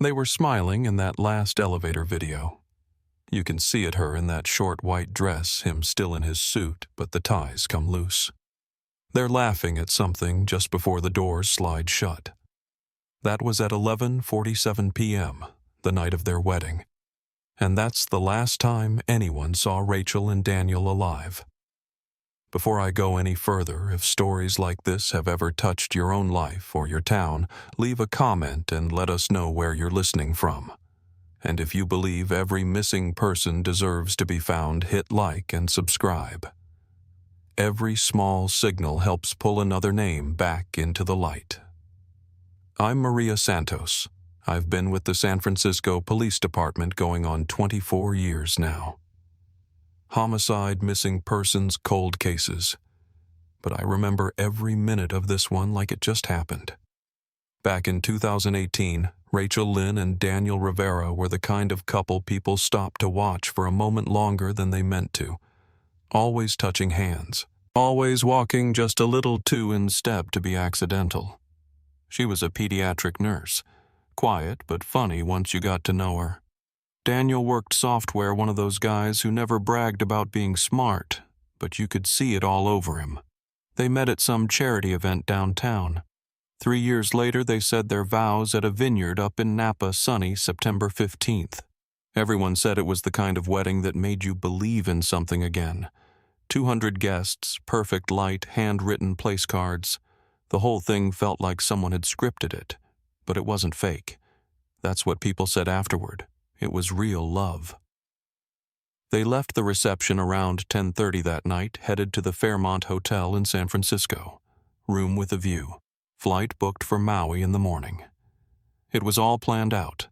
They were smiling in that last elevator video. You can see at her in that short white dress, him still in his suit, but the ties come loose. They're laughing at something just before the doors slide shut. That was at 11:47 p.m., the night of their wedding. And that's the last time anyone saw Rachel and Daniel alive. Before I go any further, if stories like this have ever touched your own life or your town, leave a comment and let us know where you're listening from. And if you believe every missing person deserves to be found, hit like and subscribe. Every small signal helps pull another name back into the light. I'm Maria Santos. I've been with the San Francisco Police Department going on 24 years now. Homicide, missing persons, cold cases. But I remember every minute of this one like it just happened. Back in 2018, Rachel Lynn and Daniel Rivera were the kind of couple people stopped to watch for a moment longer than they meant to. Always touching hands. Always walking just a little too in step to be accidental. She was a pediatric nurse. Quiet but funny once you got to know her. Daniel worked software, one of those guys who never bragged about being smart, but you could see it all over him. They met at some charity event downtown. 3 years later, they said their vows at a vineyard up in Napa, sunny September 15th. Everyone said it was the kind of wedding that made you believe in something again. 200 guests, perfect light, handwritten place cards. The whole thing felt like someone had scripted it, but it wasn't fake. That's what people said afterward. It was real love. They left the reception around 10:30 that night, headed to the Fairmont Hotel in San Francisco. Room with a view. Flight booked for Maui in the morning. It was all planned out.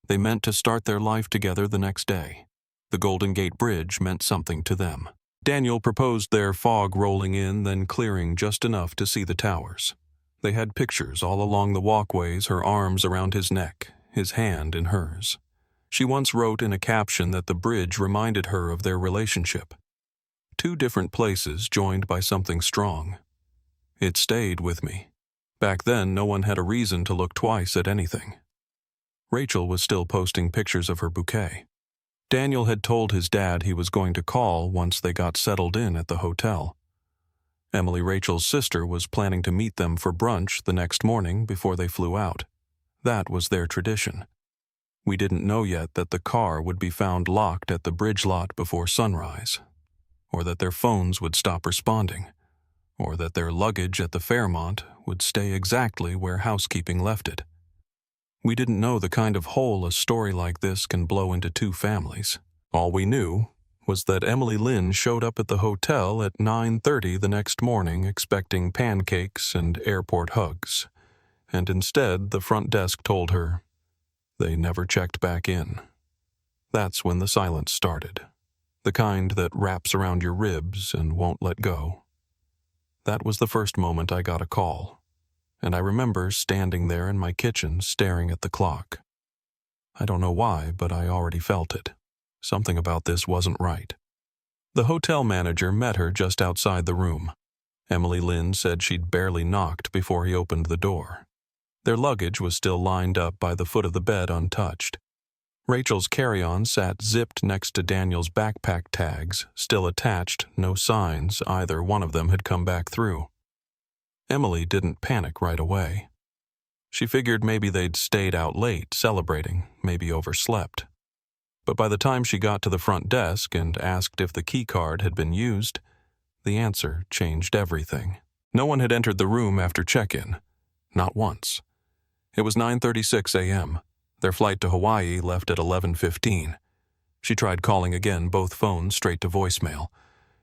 They meant to start their life together the next day. The Golden Gate Bridge meant something to them. Daniel proposed their fog rolling in, then clearing just enough to see the towers. They had pictures all along the walkways, her arms around his neck, his hand in hers. She once wrote in a caption that the bridge reminded her of their relationship. 2 different places joined by something strong. It stayed with me. Back then, no one had a reason to look twice at anything. Rachel was still posting pictures of her bouquet. Daniel had told his dad he was going to call once they got settled in at the hotel. Emily, Rachel's sister, was planning to meet them for brunch the next morning before they flew out. That was their tradition. We didn't know yet that the car would be found locked at the bridge lot before sunrise, or that their phones would stop responding, or that their luggage at the Fairmont would stay exactly where housekeeping left it. We didn't know the kind of hole a story like this can blow into 2 families. All we knew was that Emily Lynn showed up at the hotel at 9:30 the next morning expecting pancakes and airport hugs, and instead the front desk told her they never checked back in. That's when the silence started, the kind that wraps around your ribs and won't let go. That was the first moment I got a call, and I remember standing there in my kitchen staring at the clock. I don't know why, but I already felt it. Something about this wasn't right. The hotel manager met her just outside the room. Emily Lynn said she'd barely knocked before he opened the door. Their luggage was still lined up by the foot of the bed untouched. Rachel's carry-on sat zipped next to Daniel's backpack tags, still attached, no signs either one of them had come back through. Emily didn't panic right away. She figured maybe they'd stayed out late celebrating, maybe overslept. But by the time she got to the front desk and asked if the key card had been used, the answer changed everything. No one had entered the room after check-in. Not once. It was 9:36 a.m. Their flight to Hawaii left at 11:15. She tried calling again, both phones straight to voicemail.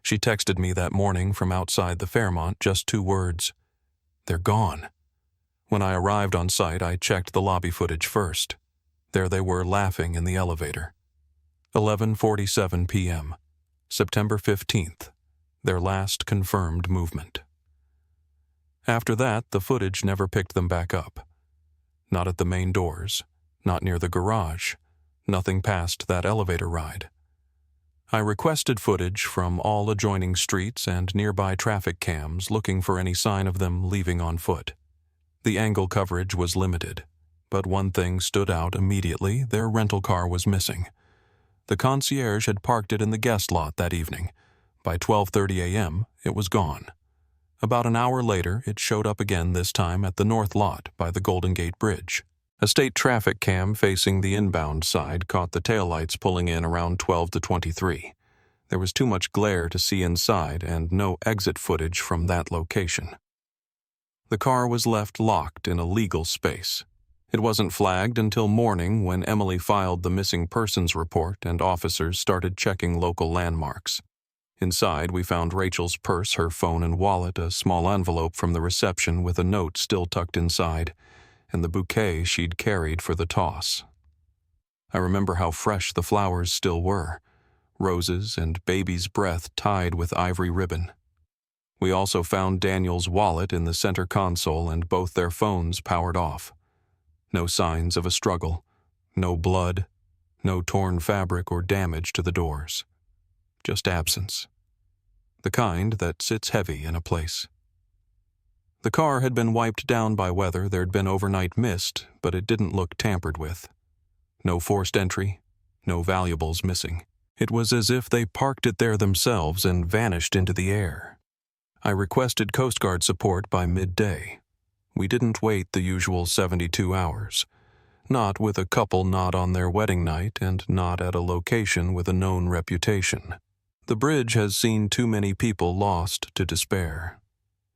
She texted me that morning from outside the Fairmont, just 2 words. They're gone. When I arrived on site, I checked the lobby footage first. There they were laughing in the elevator. 11:47 p.m. September 15th. Their last confirmed movement. After that, the footage never picked them back up. Not at the main doors, not near the garage, nothing past that elevator ride. I requested footage from all adjoining streets and nearby traffic cams looking for any sign of them leaving on foot. The angle coverage was limited. But one thing stood out immediately: their rental car was missing. The concierge had parked it in the guest lot that evening. By 12:30 a.m., it was gone. About an hour later, it showed up again, this time at the north lot by the Golden Gate Bridge. A state traffic cam facing the inbound side caught the taillights pulling in around 12 to 23. There was too much glare to see inside and no exit footage from that location. The car was left locked in a legal space. It wasn't flagged until morning, when Emily filed the missing persons report and officers started checking local landmarks. Inside, we found Rachel's purse, her phone and wallet, a small envelope from the reception with a note still tucked inside, and the bouquet she'd carried for the toss. I remember how fresh the flowers still were, roses and baby's breath tied with ivory ribbon. We also found Daniel's wallet in the center console and both their phones powered off. No signs of a struggle, no blood, no torn fabric or damage to the doors. Just absence. The kind that sits heavy in a place. The car had been wiped down by weather. There'd been overnight mist, but it didn't look tampered with. No forced entry, no valuables missing. It was as if they parked it there themselves and vanished into the air. I requested Coast Guard support by midday. We didn't wait the usual 72 hours. Not with a couple not on their wedding night and not at a location with a known reputation. The bridge has seen too many people lost to despair.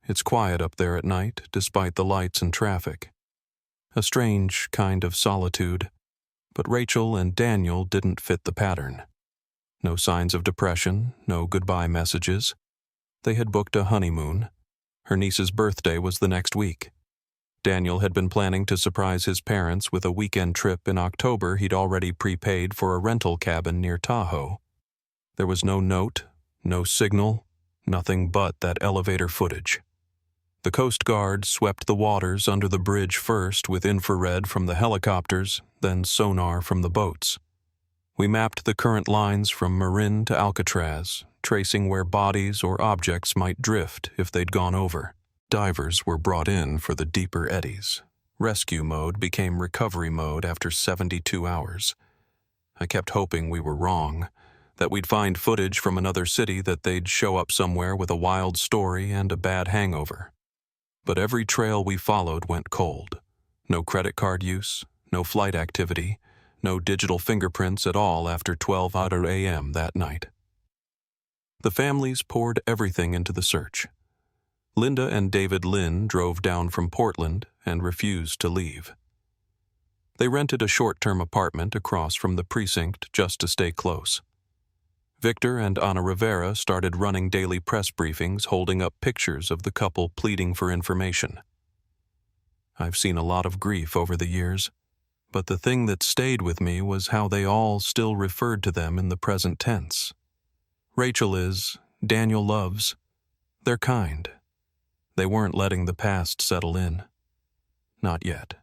It's quiet up there at night, despite the lights and traffic. A strange kind of solitude. But Rachel and Daniel didn't fit the pattern. No signs of depression, no goodbye messages. They had booked a honeymoon. Her niece's birthday was the next week. Daniel had been planning to surprise his parents with a weekend trip in October. He'd already prepaid for a rental cabin near Tahoe. There was no note, no signal, nothing but that elevator footage. The Coast Guard swept the waters under the bridge first with infrared from the helicopters, then sonar from the boats. We mapped the current lines from Marin to Alcatraz, tracing where bodies or objects might drift if they'd gone over. Divers were brought in for the deeper eddies. Rescue mode became recovery mode after 72 hours. I kept hoping we were wrong, that we'd find footage from another city, that they'd show up somewhere with a wild story and a bad hangover. But every trail we followed went cold. No credit card use, no flight activity, no digital fingerprints at all after 12 a.m. that night. The families poured everything into the search. Linda and David Lynn drove down from Portland and refused to leave. They rented a short-term apartment across from the precinct just to stay close. Victor and Ana Rivera started running daily press briefings, holding up pictures of the couple pleading for information. I've seen a lot of grief over the years, but the thing that stayed with me was how they all still referred to them in the present tense. Rachel is, Daniel loves. They're kind. They weren't letting the past settle in. Not yet.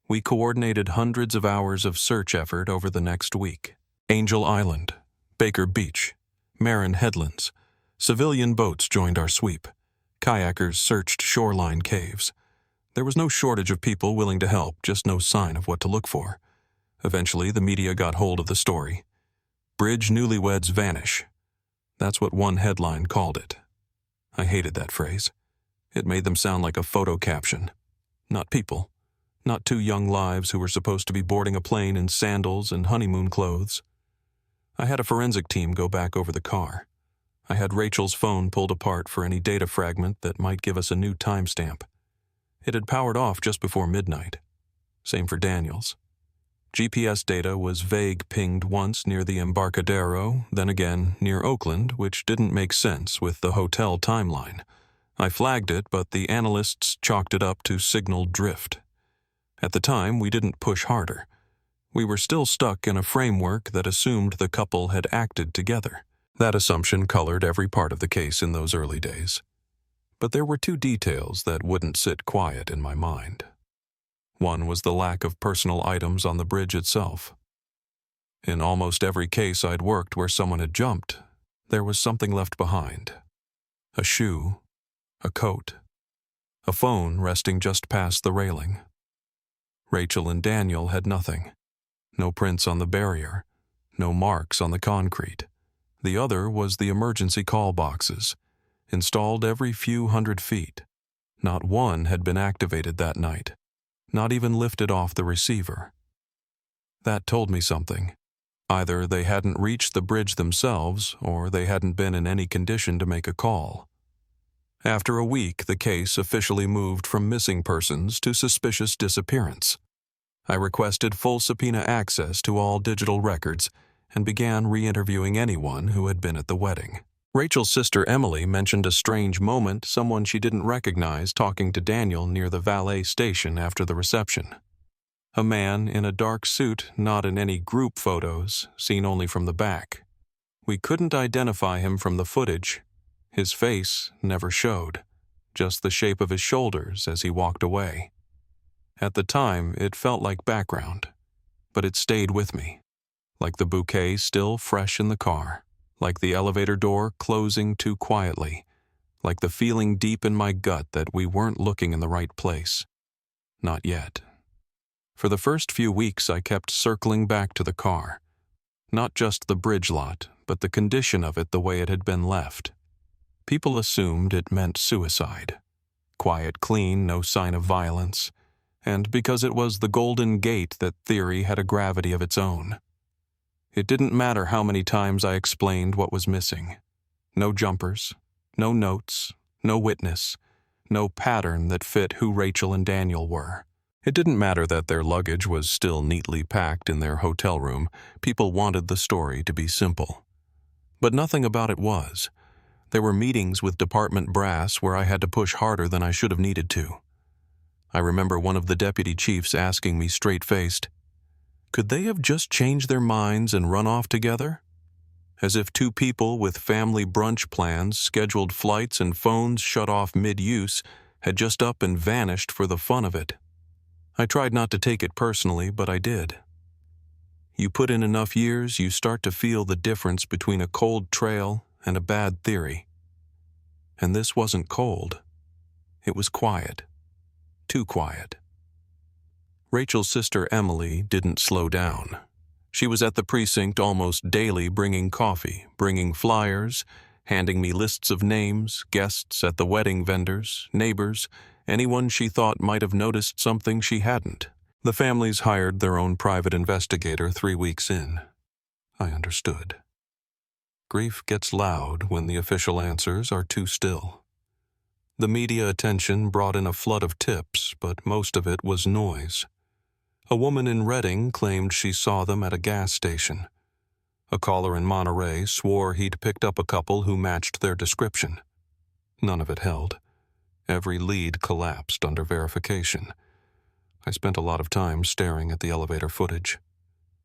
We coordinated hundreds of hours of search effort over the next week. Angel Island, Baker Beach, Marin Headlands. Civilian boats joined our sweep. Kayakers searched shoreline caves. There was no shortage of people willing to help, just no sign of what to look for. Eventually, the media got hold of the story. Bridge newlyweds vanish. That's what one headline called it. I hated that phrase. It made them sound like a photo caption. Not people. Not two young lives who were supposed to be boarding a plane in sandals and honeymoon clothes. I had a forensic team go back over the car. I had Rachel's phone pulled apart for any data fragment that might give us a new timestamp. It had powered off just before midnight. Same for Daniel's. GPS data was vague, pinged once near the Embarcadero, then again near Oakland, which didn't make sense with the hotel timeline. I flagged it, but the analysts chalked it up to signal drift. At the time, we didn't push harder. We were still stuck in a framework that assumed the couple had acted together. That assumption colored every part of the case in those early days. But there were two details that wouldn't sit quiet in my mind. One was the lack of personal items on the bridge itself. In almost every case I'd worked where someone had jumped, there was something left behind. A shoe, a coat, a phone resting just past the railing. Rachel and Daniel had nothing. No prints on the barrier, no marks on the concrete. The other was the emergency call boxes, installed every few hundred feet. Not one had been activated that night, not even lifted off the receiver. That told me something. Either they hadn't reached the bridge themselves, or they hadn't been in any condition to make a call. After a week, the case officially moved from missing persons to suspicious disappearance. I requested full subpoena access to all digital records and began re-interviewing anyone who had been at the wedding. Rachel's sister Emily mentioned a strange moment someone she didn't recognize talking to Daniel near the valet station after the reception. A man in a dark suit, not in any group photos, seen only from the back. We couldn't identify him from the footage. His face never showed, just the shape of his shoulders as he walked away. At the time, it felt like background, but it stayed with me, like the bouquet still fresh in the car, like the elevator door closing too quietly, like the feeling deep in my gut that we weren't looking in the right place. Not yet. For the first few weeks, I kept circling back to the car. Not just the bridge lot, but the condition of it the way it had been left. People assumed it meant suicide. Quiet, clean, no sign of violence. And because it was the Golden Gate, that theory had a gravity of its own. It didn't matter how many times I explained what was missing. No jumpers, no notes, no witness, no pattern that fit who Rachel and Daniel were. It didn't matter that their luggage was still neatly packed in their hotel room. People wanted the story to be simple. But nothing about it was. There were meetings with department brass where I had to push harder than I should have needed to. I remember one of the deputy chiefs asking me straight-faced, "Could they have just changed their minds and run off together?" As if two people with family brunch plans, scheduled flights, and phones shut off mid-use had just up and vanished for the fun of it. I tried not to take it personally, but I did. You put in enough years, you start to feel the difference between a cold trail and a bad theory. And this wasn't cold. It was quiet. Too quiet. Rachel's sister Emily didn't slow down. She was at the precinct almost daily bringing coffee, bringing flyers, handing me lists of names, guests at the wedding, vendors, neighbors, anyone she thought might have noticed something she hadn't. The families hired their own private investigator 3 weeks in. I understood. Grief gets loud when the official answers are too still. The media attention brought in a flood of tips, but most of it was noise. A woman in Reading claimed she saw them at a gas station. A caller in Monterey swore he'd picked up a couple who matched their description. None of it held. Every lead collapsed under verification. I spent a lot of time staring at the elevator footage.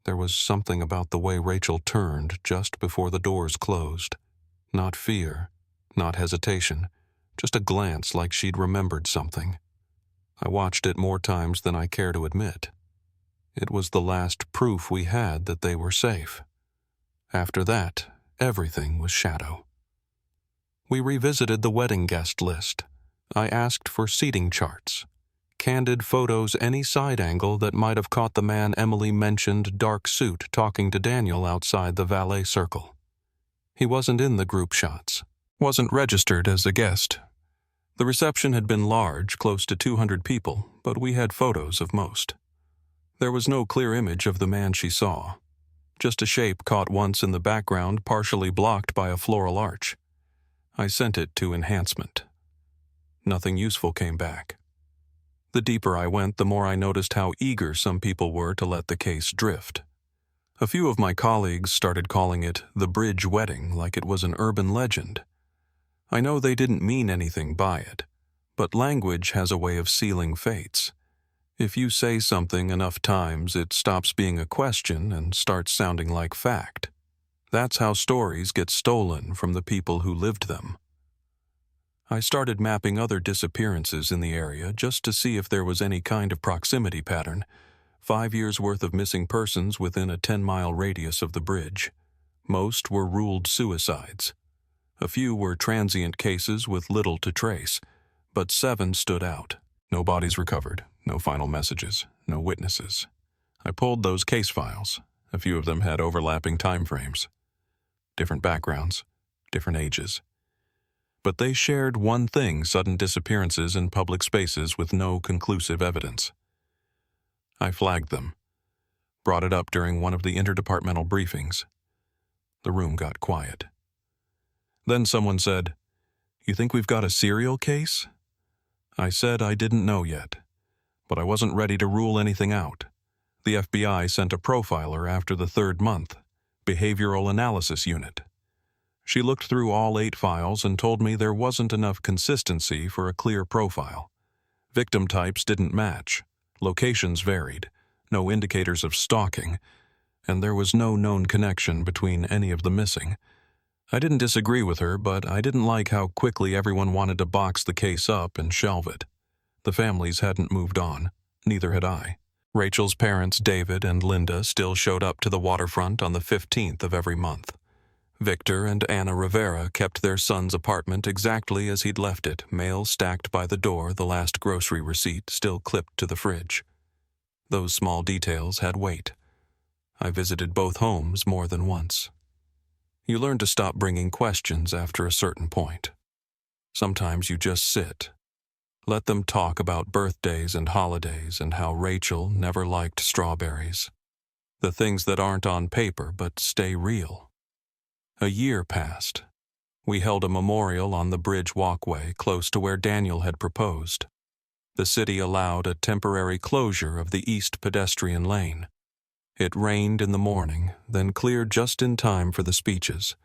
There was something about the way Rachel turned just before the doors closed. Not fear, not hesitation, just a glance like she'd remembered something. I watched it more times than I care to admit. It was the last proof we had that they were safe. After that, everything was shadow. We revisited the wedding guest list. I asked for seating charts, candid photos any side angle that might have caught the man Emily mentioned, dark suit, talking to Daniel outside the valet circle. He wasn't in the group shots, wasn't registered as a guest. The reception had been large, close to 200 people, but we had photos of most. There was no clear image of the man she saw, just a shape caught once in the background, partially blocked by a floral arch. I sent it to enhancement. Nothing useful came back. The deeper I went, the more I noticed how eager some people were to let the case drift. A few of my colleagues started calling it the bridge wedding, like it was an urban legend. I know they didn't mean anything by it, but language has a way of sealing fates. If you say something enough times, it stops being a question and starts sounding like fact. That's how stories get stolen from the people who lived them. I started mapping other disappearances in the area just to see if there was any kind of proximity pattern. 5 years' worth of missing persons within a 10-mile radius of the bridge. Most were ruled suicides. A few were transient cases with little to trace, but 7 stood out. No bodies recovered, No final messages, no witnesses. I pulled those case files. A few of them had overlapping time frames. Different backgrounds, different ages. But they shared one thing: sudden disappearances in public spaces with no conclusive evidence. I flagged them, brought it up during one of the interdepartmental briefings. The room got quiet. Then someone said, "You think we've got a serial case?" I said I didn't know yet, but I wasn't ready to rule anything out. The FBI sent a profiler after the 3rd month, Behavioral Analysis Unit. She looked through all 8 files and told me there wasn't enough consistency for a clear profile. Victim types didn't match, locations varied, no indicators of stalking, and there was no known connection between any of the missing. I didn't disagree with her, but I didn't like how quickly everyone wanted to box the case up and shelve it. The families hadn't moved on, neither had I. Rachel's parents, David and Linda, still showed up to the waterfront on the 15th of every month. Victor and Anna Rivera kept their son's apartment exactly as he'd left it, mail stacked by the door, the last grocery receipt still clipped to the fridge. Those small details had weight. I visited both homes more than once. You learn to stop bringing questions after a certain point. Sometimes you just sit. Let them talk about birthdays and holidays and how Rachel never liked strawberries. The things that aren't on paper but stay real. A year passed. We held a memorial on the bridge walkway close to where Daniel had proposed. The city allowed a temporary closure of the east pedestrian lane. It rained in the morning, then cleared just in time for the speeches.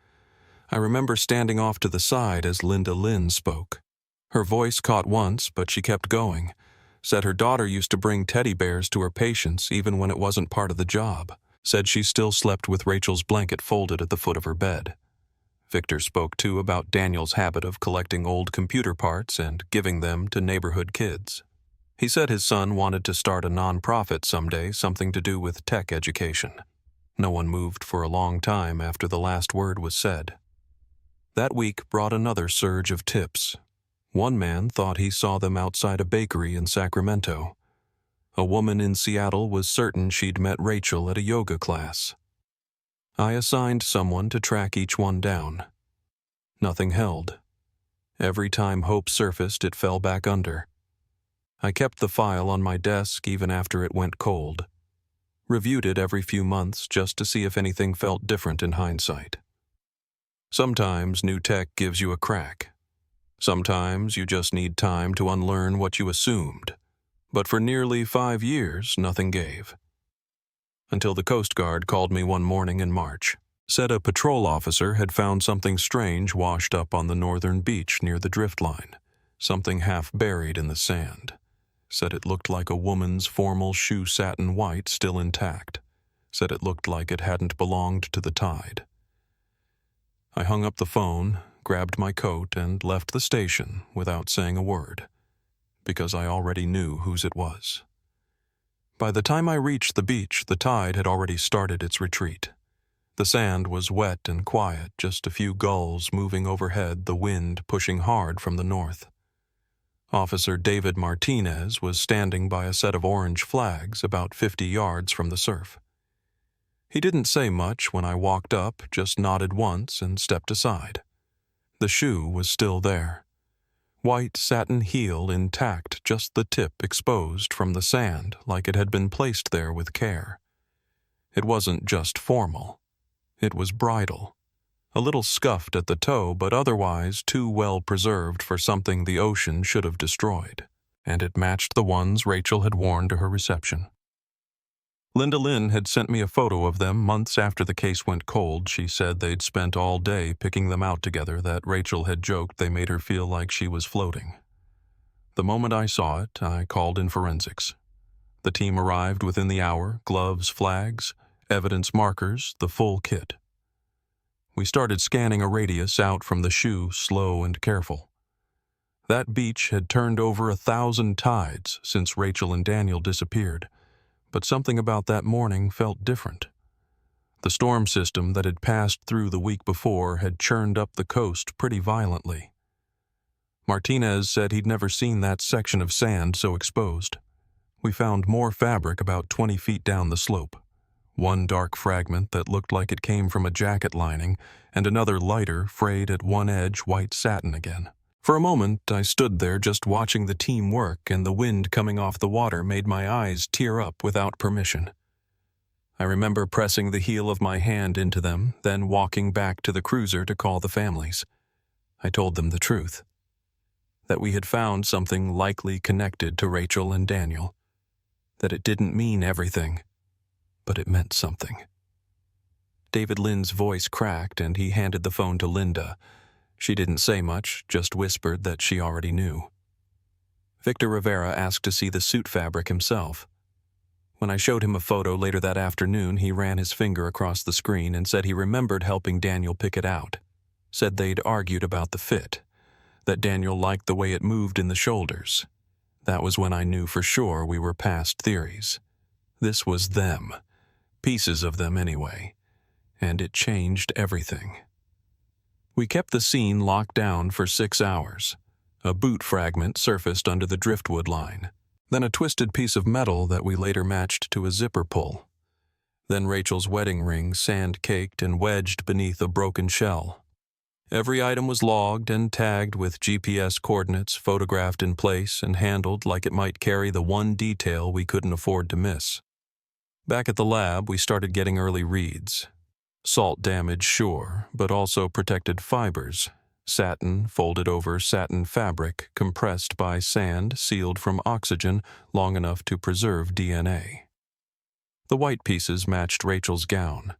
I remember standing off to the side as Linda Lynn spoke. Her voice caught once, but she kept going. Said her daughter used to bring teddy bears to her patients even when it wasn't part of the job. Said she still slept with Rachel's blanket folded at the foot of her bed. Victor spoke too about Daniel's habit of collecting old computer parts and giving them to neighborhood kids. He said his son wanted to start a nonprofit someday, something to do with tech education. No one moved for a long time after the last word was said. That week brought another surge of tips. One man thought he saw them outside a bakery in Sacramento. A woman in Seattle was certain she'd met Rachel at a yoga class. I assigned someone to track each one down. Nothing held. Every time hope surfaced, it fell back under. I kept the file on my desk even after it went cold. Reviewed it every few months just to see if anything felt different in hindsight. Sometimes new tech gives you a crack. Sometimes you just need time to unlearn what you assumed. But for nearly 5 years, nothing gave. Until the Coast Guard called me one morning in March. Said a patrol officer had found something strange washed up on the northern beach near the drift line. Something half buried in the sand. Said it looked like a woman's formal shoe satin white still intact. Said it looked like it hadn't belonged to the tide. I hung up the phone, grabbed my coat, and left the station without saying a word, because I already knew whose it was. By the time I reached the beach, the tide had already started its retreat. The sand was wet and quiet, just a few gulls moving overhead, the wind pushing hard from the north. Officer David Martinez was standing by a set of orange flags about 50 yards from the surf. He didn't say much when I walked up, just nodded once and stepped aside. The shoe was still there. White satin heel intact, just the tip exposed from the sand like it had been placed there with care. It wasn't just formal. It was bridal. A little scuffed at the toe, but otherwise too well preserved for something the ocean should have destroyed. And it matched the ones Rachel had worn to her reception. Linda Lynn had sent me a photo of them months after the case went cold. She said they'd spent all day picking them out together, that Rachel had joked they made her feel like she was floating. The moment I saw it, I called in forensics. The team arrived within the hour, gloves, flags, evidence markers, the full kit. We started scanning a radius out from the shoe, slow and careful. That beach had turned over 1,000 tides since Rachel and Daniel disappeared. But something about that morning felt different. The storm system that had passed through the week before had churned up the coast pretty violently. Martinez said he'd never seen that section of sand so exposed. We found more fabric about 20 feet down the slope. One dark fragment that looked like it came from a jacket lining, and another lighter, frayed at one edge, white satin again. For a moment, I stood there just watching the team work, and the wind coming off the water made my eyes tear up without permission. I remember pressing the heel of my hand into them, then walking back to the cruiser to call the families. I told them the truth, that we had found something likely connected to Rachel and Daniel, that it didn't mean everything, but it meant something. David Lynn's voice cracked, and he handed the phone to Linda. She didn't say much, just whispered that she already knew. Victor Rivera asked to see the suit fabric himself. When I showed him a photo later that afternoon, he ran his finger across the screen and said he remembered helping Daniel pick it out. Said they'd argued about the fit, that Daniel liked the way it moved in the shoulders. That was when I knew for sure we were past theories. This was them, pieces of them anyway, and it changed everything. We kept the scene locked down for 6 hours. A boot fragment surfaced under the driftwood line, then a twisted piece of metal that we later matched to a zipper pull. Then Rachel's wedding ring sand-caked and wedged beneath a broken shell. Every item was logged and tagged with GPS coordinates, photographed in place and handled like it might carry the one detail we couldn't afford to miss. Back at the lab, we started getting early reads. Salt damage, sure, but also protected fibers. Satin folded over satin fabric, compressed by sand, sealed from oxygen long enough to preserve DNA. The white pieces matched Rachel's gown.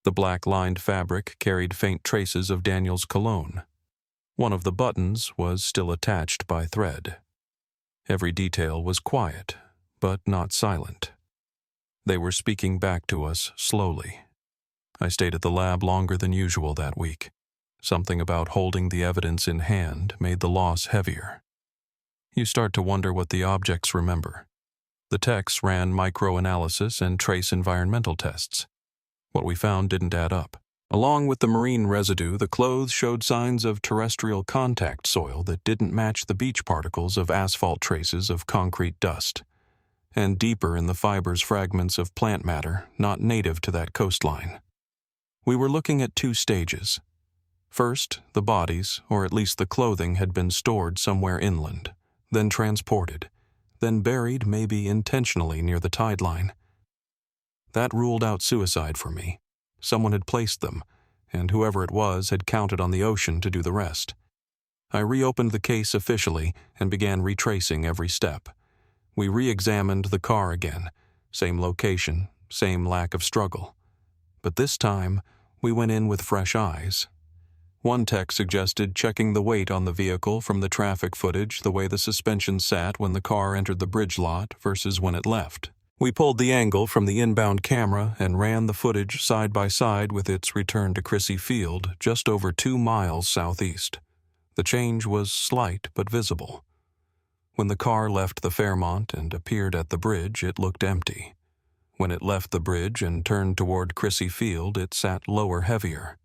The black-lined fabric carried faint traces of Daniel's cologne. One of the buttons was still attached by thread. Every detail was quiet, but not silent. They were speaking back to us slowly. I stayed at the lab longer than usual that week. Something about holding the evidence in hand made the loss heavier. You start to wonder what the objects remember. The techs ran microanalysis and trace environmental tests. What we found didn't add up. Along with the marine residue, the clothes showed signs of terrestrial contact soil that didn't match the beach particles of asphalt traces of concrete dust. And deeper in the fibers fragments of plant matter not native to that coastline. We were looking at 2 stages. First, the bodies, or at least the clothing, had been stored somewhere inland, then transported, then buried maybe intentionally near the tide line. That ruled out suicide for me. Someone had placed them, and whoever it was had counted on the ocean to do the rest. I reopened the case officially and began retracing every step. We re-examined the car again, same location, same lack of struggle. But this time, we went in with fresh eyes. One tech suggested checking the weight on the vehicle from the traffic footage, the way the suspension sat when the car entered the bridge lot versus when it left. We pulled the angle from the inbound camera and ran the footage side by side with its return to Crissy Field, just over 2 miles southeast. The change was slight but visible. When the car left the Fairmont and appeared at the bridge, it looked empty. When it left the bridge and turned toward Crissy Field, it sat lower, heavier.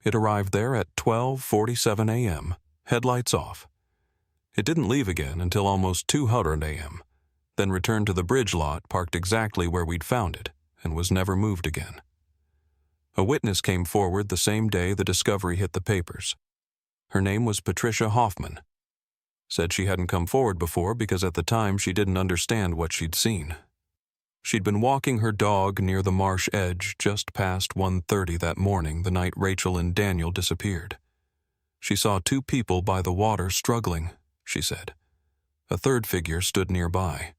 It arrived there at 12:47 a.m., headlights off. It didn't leave again until almost 2:00 a.m., then returned to the bridge lot parked exactly where we'd found it, and was never moved again. A witness came forward the same day the discovery hit the papers. Her name was Patricia Hoffman. Said she hadn't come forward before because at the time she didn't understand what she'd seen. She'd been walking her dog near the marsh edge just past 1:30 that morning the night Rachel and Daniel disappeared. She saw 2 people by the water struggling, she said. A third figure stood nearby.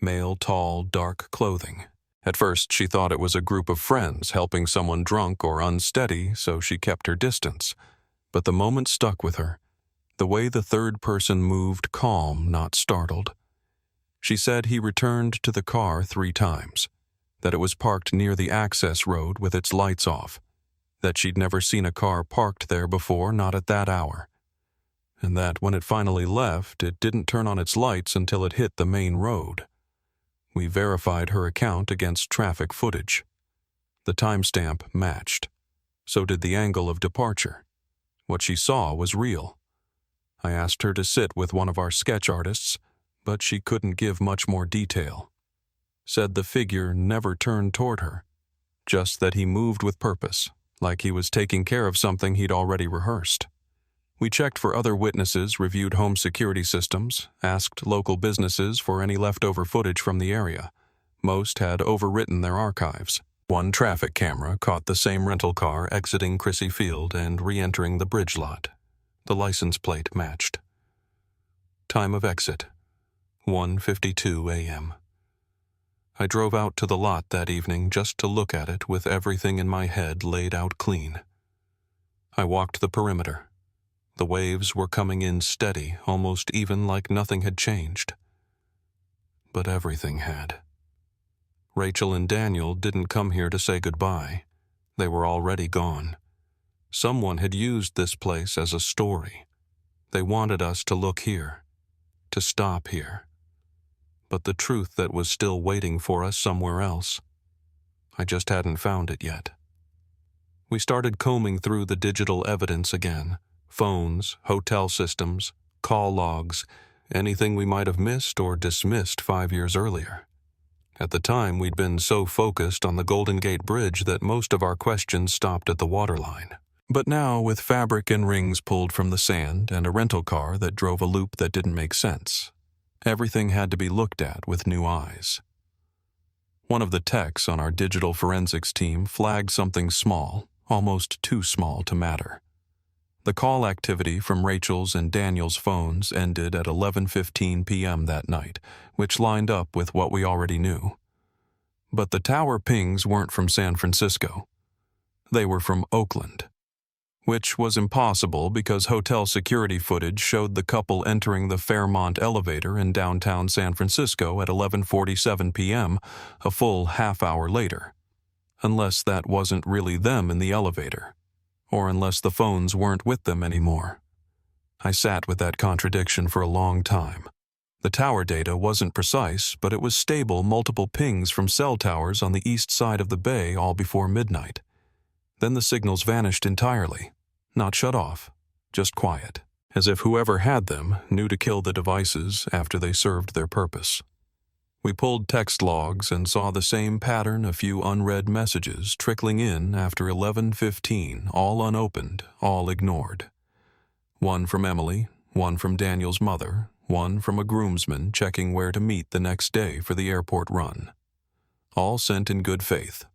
Male, tall, dark clothing. At first she thought it was a group of friends helping someone drunk or unsteady, so she kept her distance. But the moment stuck with her. The way the third person moved calm, not startled. She said he returned to the car 3 times, that it was parked near the access road with its lights off, that she'd never seen a car parked there before, not at that hour, and that when it finally left, it didn't turn on its lights until it hit the main road. We verified her account against traffic footage. The timestamp matched. So did the angle of departure. What she saw was real. I asked her to sit with one of our sketch artists, but she couldn't give much more detail. Said the figure never turned toward her, just that he moved with purpose, like he was taking care of something he'd already rehearsed. We checked for other witnesses, reviewed home security systems, asked local businesses for any leftover footage from the area. Most had overwritten their archives. One traffic camera caught the same rental car exiting Crissy Field and re-entering the bridge lot. The license plate matched. Time of exit, 1:52 a.m. I drove out to the lot that evening just to look at it with everything in my head laid out clean. I walked the perimeter. The waves were coming in steady, almost even like nothing had changed. But everything had. Rachel and Daniel didn't come here to say goodbye. They were already gone. Someone had used this place as a story. They wanted us to look here, to stop here. But the truth that was still waiting for us somewhere else, I just hadn't found it yet. We started combing through the digital evidence again. Phones, hotel systems, call logs, anything we might have missed or dismissed 5 years earlier. At the time, we'd been so focused on the Golden Gate Bridge that most of our questions stopped at the waterline. But now, with fabric and rings pulled from the sand and a rental car that drove a loop that didn't make sense, everything had to be looked at with new eyes. One of the techs on our digital forensics team flagged something small, almost too small to matter. The call activity from Rachel's and Daniel's phones ended at 11:15 p.m. that night, which lined up with what we already knew. But the tower pings weren't from San Francisco. They were from Oakland, which was impossible because hotel security footage showed the couple entering the Fairmont elevator in downtown San Francisco at 11:47 p.m., a full half-hour later. Unless that wasn't really them in the elevator, or unless the phones weren't with them anymore. I sat with that contradiction for a long time. The tower data wasn't precise, but it was stable multiple pings from cell towers on the east side of the bay all before midnight. Then the signals vanished entirely, not shut off, just quiet, as if whoever had them knew to kill the devices after they served their purpose. We pulled text logs and saw the same pattern, a few unread messages trickling in after 11:15, all unopened, all ignored. One from Emily, one from Daniel's mother, one from a groomsman checking where to meet the next day for the airport run. All sent in good faith,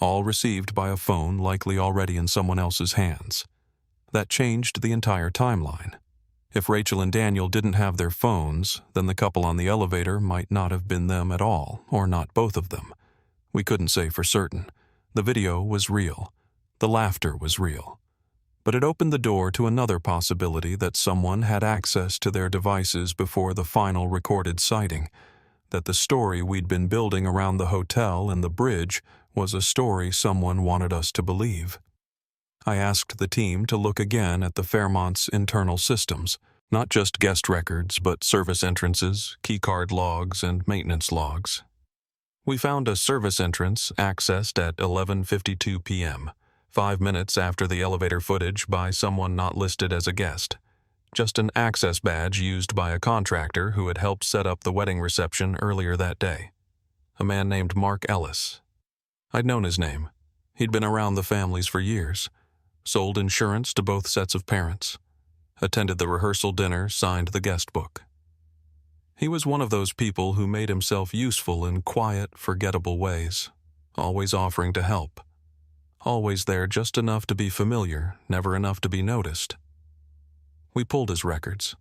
all received by a phone likely already in someone else's hands. That changed the entire timeline. If Rachel and Daniel didn't have their phones, then the couple on the elevator might not have been them at all, or not both of them. We couldn't say for certain. The video was real. The laughter was real. But it opened the door to another possibility that someone had access to their devices before the final recorded sighting, that the story we'd been building around the hotel and the bridge was a story someone wanted us to believe. I asked the team to look again at the Fairmont's internal systems, not just guest records, but service entrances, keycard logs, and maintenance logs. We found a service entrance accessed at 11:52 p.m., 5 minutes after the elevator footage by someone not listed as a guest. Just an access badge used by a contractor who had helped set up the wedding reception earlier that day. A man named Mark Ellis. I'd known his name. He'd been around the families for years. Sold insurance to both sets of parents, attended the rehearsal dinner, signed the guest book. He was one of those people who made himself useful in quiet, forgettable ways, always offering to help, always there just enough to be familiar, never enough to be noticed. We pulled his records.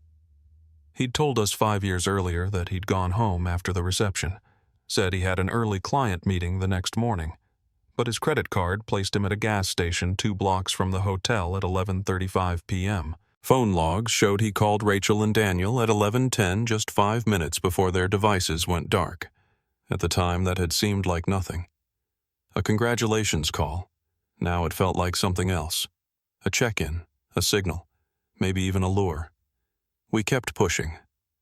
He'd told us 5 years earlier that he'd gone home after the reception, said he had an early client meeting the next morning, but his credit card placed him at a gas station 2 blocks from the hotel at 11:35 p.m. Phone logs showed he called Rachel and Daniel at 11:10, just 5 minutes before their devices went dark. At the time, that had seemed like nothing. A congratulations call. Now it felt like something else. A check-in, a signal, maybe even a lure. We kept pushing.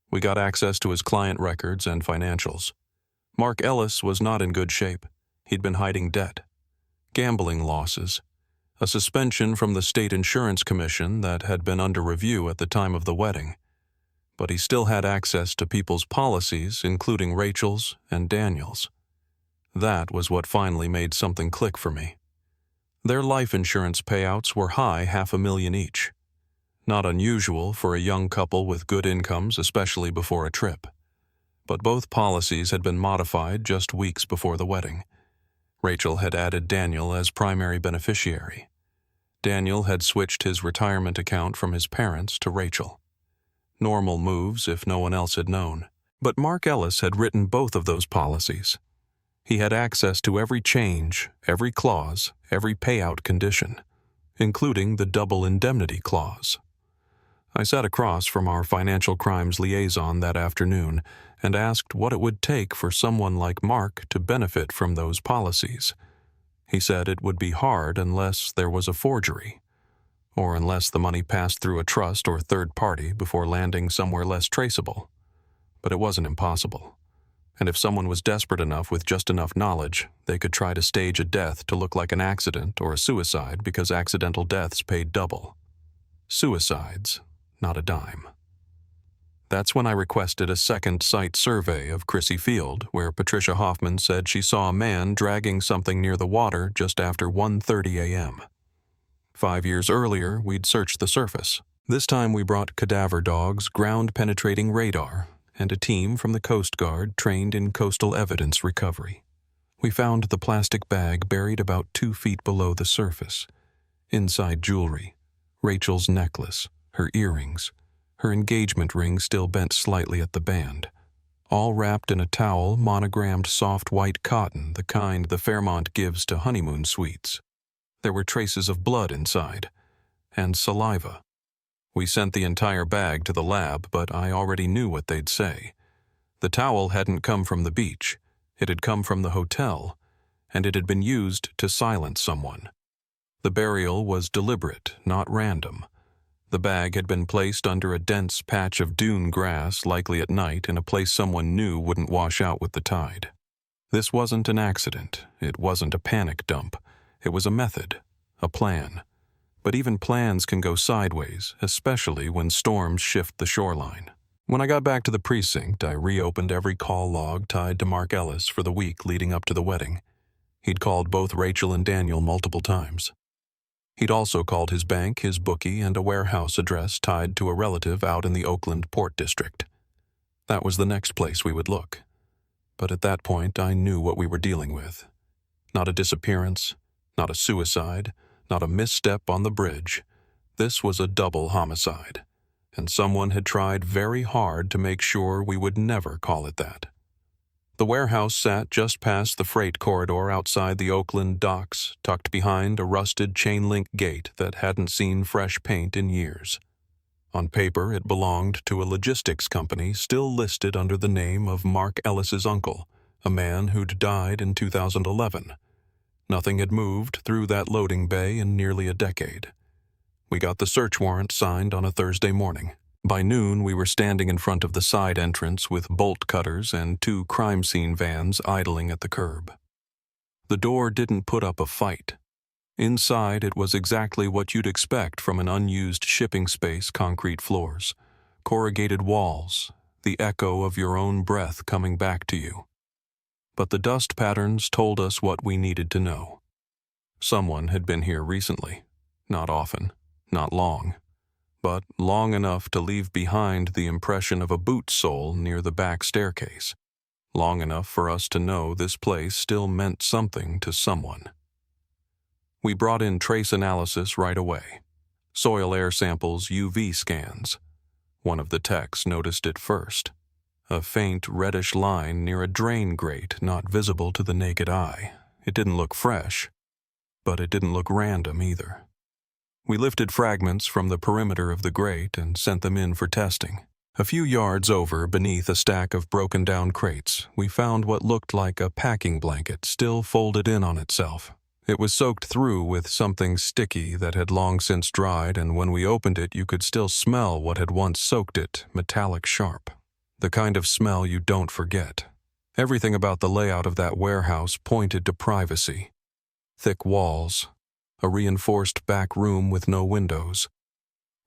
We got access to his client records and financials. Mark Ellis was not in good shape. He'd been hiding debt, gambling losses, a suspension from the state insurance commission that had been under review at the time of the wedding. but he still had access to people's policies, including Rachel's and Daniel's. That was what finally made something click for me. Their life insurance payouts were high, $500,000 each. Not unusual for a young couple with good incomes, especially before a trip. But both policies had been modified just weeks before the wedding. Rachel had added Daniel as primary beneficiary. Daniel had switched his retirement account from his parents to Rachel. Normal moves if no one else had known. But Mark Ellis had written both of those policies. He had access to every change, every clause, every payout condition, including the double indemnity clause. I sat across from our financial crimes liaison that afternoon and asked what it would take for someone like Mark to benefit from those policies. He said it would be hard unless there was a forgery, or unless the money passed through a trust or third party before landing somewhere less traceable. But it wasn't impossible. And if someone was desperate enough with just enough knowledge, they could try to stage a death to look like an accident or a suicide because accidental deaths paid double. Suicides, not a dime. That's when I requested a second site survey of Crissy Field, where Patricia Hoffman said she saw a man dragging something near the water just after 1:30 a.m. 5 years earlier, we'd searched the surface. This time we brought cadaver dogs, ground-penetrating radar, and a team from the Coast Guard trained in coastal evidence recovery. We found the plastic bag buried about 2 feet below the surface. Inside jewelry, Rachel's necklace, her earrings, her engagement ring still bent slightly at the band, all wrapped in a towel monogrammed soft white cotton, the kind the Fairmont gives to honeymoon suites. There were traces of blood inside, and saliva. We sent the entire bag to the lab, but I already knew what they'd say. The towel hadn't come from the beach. It had come from the hotel, and it had been used to silence someone. The burial was deliberate, not random. The bag had been placed under a dense patch of dune grass, likely at night, in a place someone knew wouldn't wash out with the tide. This wasn't an accident. It wasn't a panic dump. It was a method, a plan. But even plans can go sideways, especially when storms shift the shoreline. When I got back to the precinct, I reopened every call log tied to Mark Ellis for the week leading up to the wedding. He'd called both Rachel and Daniel multiple times. He'd also called his bank, his bookie, and a warehouse address tied to a relative out in the Oakland Port District. That was the next place we would look. But at that point, I knew what we were dealing with. Not a disappearance, not a suicide, not a misstep on the bridge. This was a double homicide, and someone had tried very hard to make sure we would never call it that. The warehouse sat just past the freight corridor outside the Oakland docks, tucked behind a rusted chain-link gate that hadn't seen fresh paint in years. On paper, it belonged to a logistics company still listed under the name of Mark Ellis's uncle, a man who'd died in 2011. Nothing had moved through that loading bay in nearly a decade. We got the search warrant signed on a Thursday morning. By noon, we were standing in front of the side entrance with bolt cutters and 2 crime scene vans idling at the curb. The door didn't put up a fight. Inside, it was exactly what you'd expect from an unused shipping space, concrete floors, corrugated walls, the echo of your own breath coming back to you. But the dust patterns told us what we needed to know. Someone had been here recently. Not often, not long, but long enough to leave behind the impression of a boot sole near the back staircase, long enough for us to know this place still meant something to someone. We brought in trace analysis right away. Soil air samples, UV scans. One of the techs noticed it first. A faint reddish line near a drain grate not visible to the naked eye. It didn't look fresh, but it didn't look random either. We lifted fragments from the perimeter of the grate and sent them in for testing. A few yards over, beneath a stack of broken-down crates, we found what looked like a packing blanket still folded in on itself. It was soaked through with something sticky that had long since dried, and when we opened it, you could still smell what had once soaked it, metallic sharp. The kind of smell you don't forget. Everything about the layout of that warehouse pointed to privacy. Thick walls, a reinforced back room with no windows,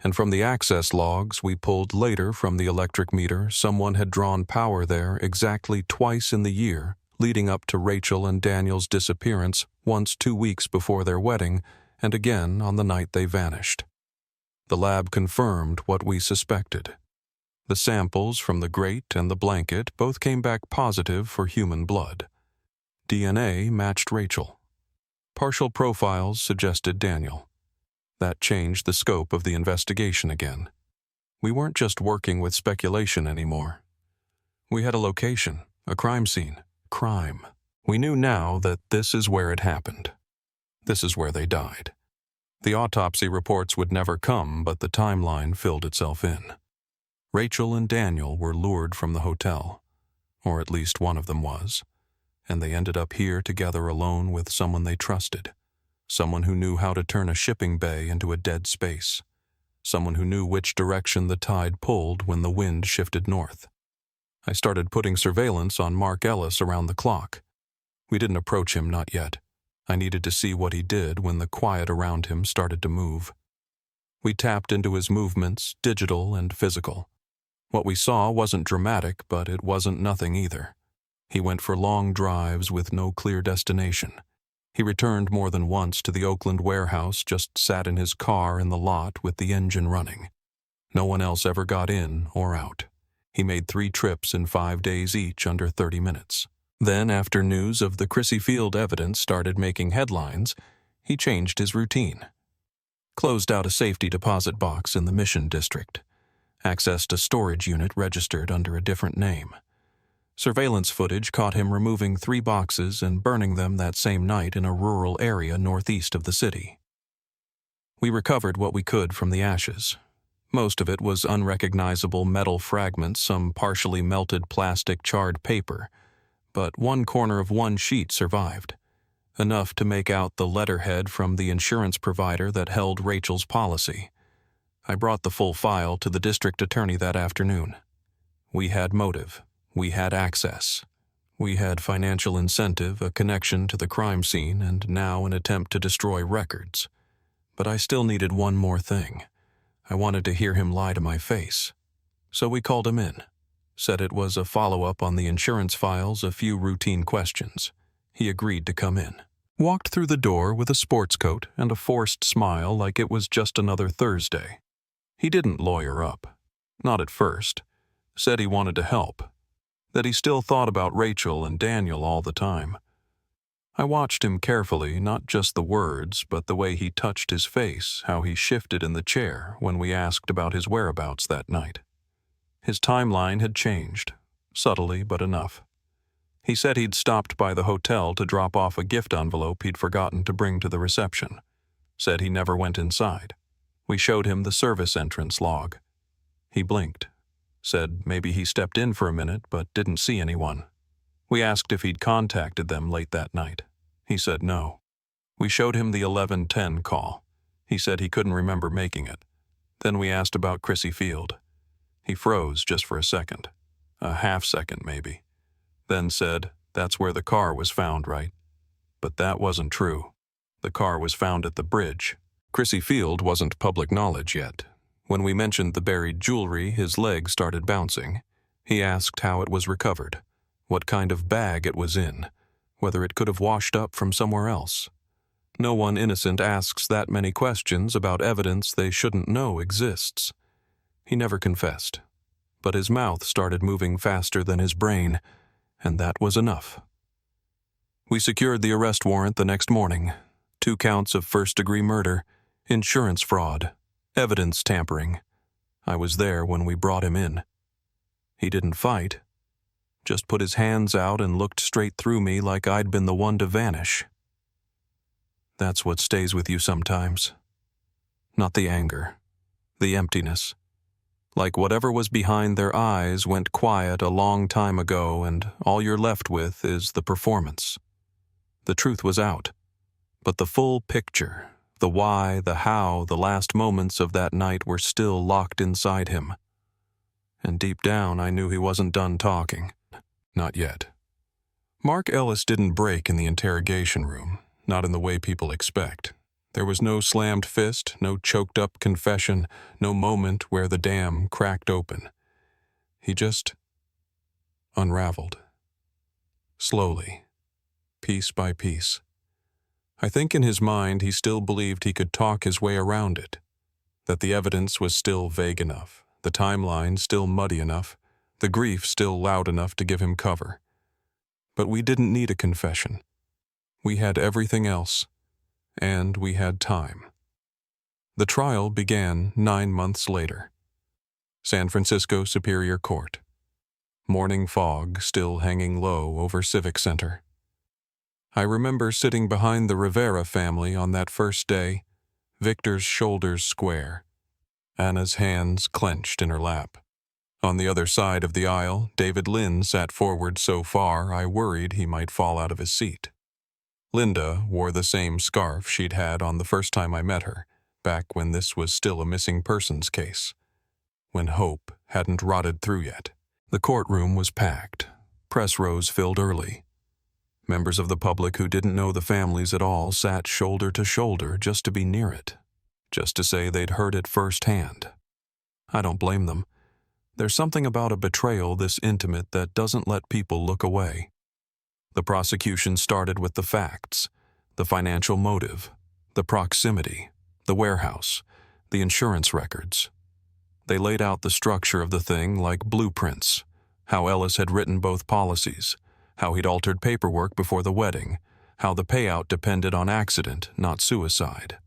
And from the access logs we pulled later from the electric meter, someone had drawn power there exactly twice in the year leading up to Rachel and Daniel's disappearance, once 2 weeks before their wedding, and again on the night they vanished. The lab confirmed what we suspected. The samples from the grate and the blanket both came back positive for human blood. DNA matched Rachel. Partial profiles suggested Daniel. That changed the scope of the investigation again. We weren't just working with speculation anymore. We had a location, a crime scene, crime. We knew now that this is where it happened. This is where they died. The autopsy reports would never come, but the timeline filled itself in. Rachel and Daniel were lured from the hotel, or at least one of them was, and they ended up here together alone with someone they trusted, someone who knew how to turn a shipping bay into a dead space, someone who knew which direction the tide pulled when the wind shifted north. I started putting surveillance on Mark Ellis around the clock. We didn't approach him, not yet. I needed to see what he did when the quiet around him started to move. We tapped into his movements, digital and physical. What we saw wasn't dramatic, but it wasn't nothing either. He went for long drives with no clear destination. He returned more than once to the Oakland warehouse, just sat in his car in the lot with the engine running. No one else ever got in or out. He made 3 trips in 5 days each under 30 minutes. Then, after news of the Chrissy Field evidence started making headlines, he changed his routine. Closed out a safety deposit box in the Mission District. Accessed a storage unit registered under a different name. Surveillance footage caught him removing 3 boxes and burning them that same night in a rural area northeast of the city. We recovered what we could from the ashes. Most of it was unrecognizable metal fragments, some partially melted plastic charred paper, but one corner of one sheet survived, enough to make out the letterhead from the insurance provider that held Rachel's policy. I brought the full file to the district attorney that afternoon. We had motive. We had access. We had financial incentive, a connection to the crime scene, and now an attempt to destroy records. But I still needed one more thing. I wanted to hear him lie to my face. So we called him in. Said it was a follow-up on the insurance files, a few routine questions. He agreed to come in. Walked through the door with a sports coat and a forced smile like it was just another Thursday. He didn't lawyer up. Not at first. Said he wanted to help. That he still thought about Rachel and Daniel all the time. I watched him carefully, not just the words, but the way he touched his face, how he shifted in the chair when we asked about his whereabouts that night. His timeline had changed, subtly but enough. He said he'd stopped by the hotel to drop off a gift envelope he'd forgotten to bring to the reception. Said he never went inside. We showed him the service entrance log. He blinked. Said maybe he stepped in for a minute but didn't see anyone. We asked if he'd contacted them late that night. He said no. We showed him the 11:10 call. He said he couldn't remember making it. Then we asked about Chrissy Field. He froze just for a second. A half second, maybe. Then said, "That's where the car was found, right?" But that wasn't true. The car was found at the bridge. Chrissy Field wasn't public knowledge yet. When we mentioned the buried jewelry, his leg started bouncing. He asked how it was recovered, what kind of bag it was in, whether it could have washed up from somewhere else. No one innocent asks that many questions about evidence they shouldn't know exists. He never confessed, but his mouth started moving faster than his brain, and that was enough. We secured the arrest warrant the next morning. 2 counts of first-degree murder, insurance fraud, evidence tampering. I was there when we brought him in. He didn't fight, just put his hands out and looked straight through me like I'd been the one to vanish. That's what stays with you sometimes. Not the anger, the emptiness. Like whatever was behind their eyes went quiet a long time ago, and all you're left with is the performance. The truth was out, but the full picture, the why, the how, the last moments of that night were still locked inside him. And deep down I knew he wasn't done talking. Not yet. Mark Ellis didn't break in the interrogation room, not in the way people expect. There was no slammed fist, no choked-up confession, no moment where the dam cracked open. He just unraveled. Slowly, piece by piece. I think in his mind he still believed he could talk his way around it, that the evidence was still vague enough, the timeline still muddy enough, the grief still loud enough to give him cover. But we didn't need a confession. We had everything else, and we had time. The trial began 9 months later. San Francisco Superior Court. Morning fog still hanging low over Civic Center. I remember sitting behind the Rivera family on that first day, Victor's shoulders square, Anna's hands clenched in her lap. On the other side of the aisle, David Lynn sat forward so far I worried he might fall out of his seat. Linda wore the same scarf she'd had on the first time I met her, back when this was still a missing persons case, when hope hadn't rotted through yet. The courtroom was packed. Press rows filled early. Members of the public who didn't know the families at all sat shoulder to shoulder just to be near it, just to say they'd heard it firsthand. I don't blame them. There's something about a betrayal this intimate that doesn't let people look away. The prosecution started with the facts, the financial motive, the proximity, the warehouse, the insurance records. They laid out the structure of the thing like blueprints, how Ellis had written both policies, how he'd altered paperwork before the wedding, how the payout depended on accident, not suicide.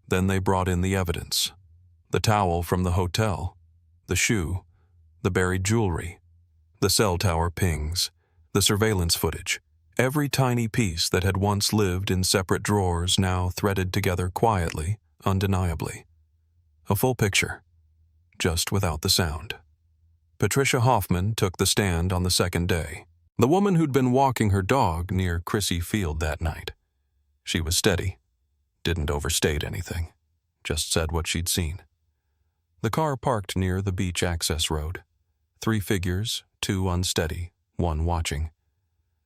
Then they brought in the evidence. The towel from the hotel, the shoe, the buried jewelry, the cell tower pings, the surveillance footage, every tiny piece that had once lived in separate drawers now threaded together quietly, undeniably. A full picture, just without the sound. Patricia Hoffman took the stand on the second day, the woman who'd been walking her dog near Crissy Field that night. She was steady, didn't overstate anything, just said what she'd seen. The car parked near the beach access road. 3 figures, 2 unsteady, 1 watching.